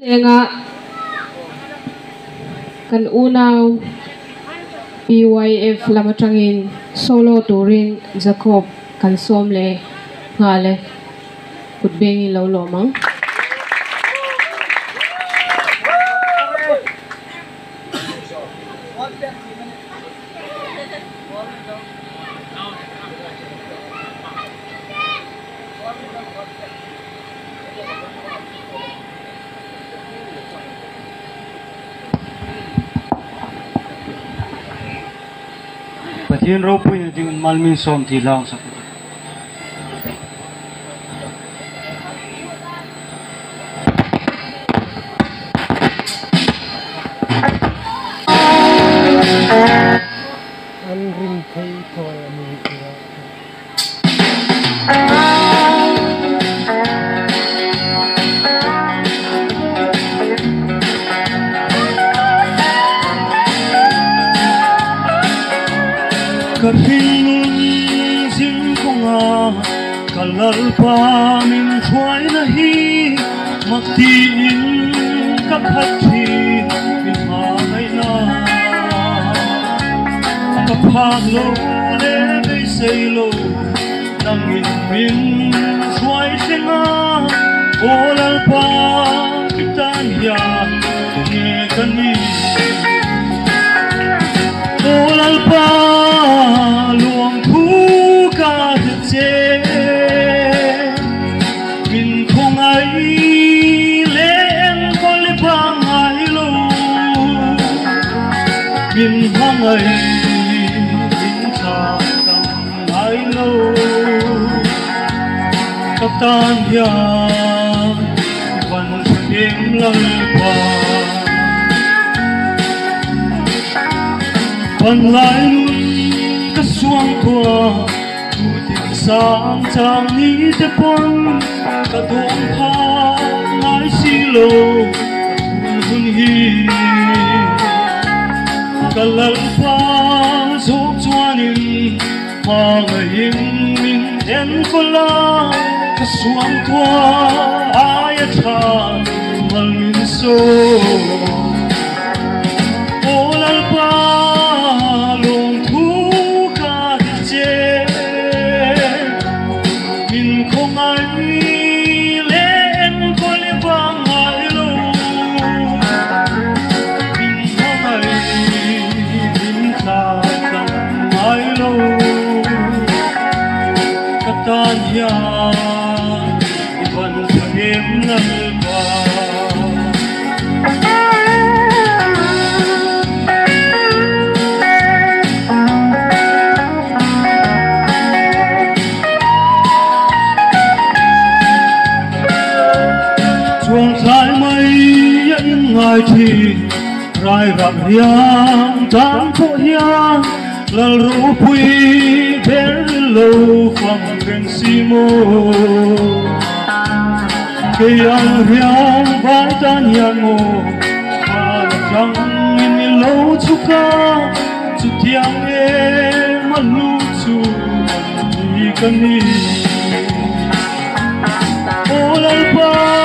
Nga kan unaw PYF lamatangin solo turin Jacob kan somle ngale kutbengi lawlomang Pathian ro punya dengan malmin som tilang sa Ring thei thoi ani kira Kapinun sing konga kalal pa min thuai na hi maktiin kakhathi min mai na kaphalo le dei seilo nangin min thuai singa olal pa kitan ya nge kani olal pa luang thu ka che min khong ai len kol le bang ai lo min hang ai min cha tam ai lo kaptan ya van em lal pa van lai suang tua tu tin sang chang ni te pon ka dong pha ngai si lo hun hi ka lal pa zo chuanin ma ngai min en ko la ka suang tua ai tha mal min so olal pa Tanya iban em nalpa chuông thái mây những ngày thì rai rạng hiang tan phố hiang lal ru pui ber lo phang reng simo ke yang hiang vai tan yang mo ma chang in lo chuka chu tiang e ma lu chu ni kan ni olal pa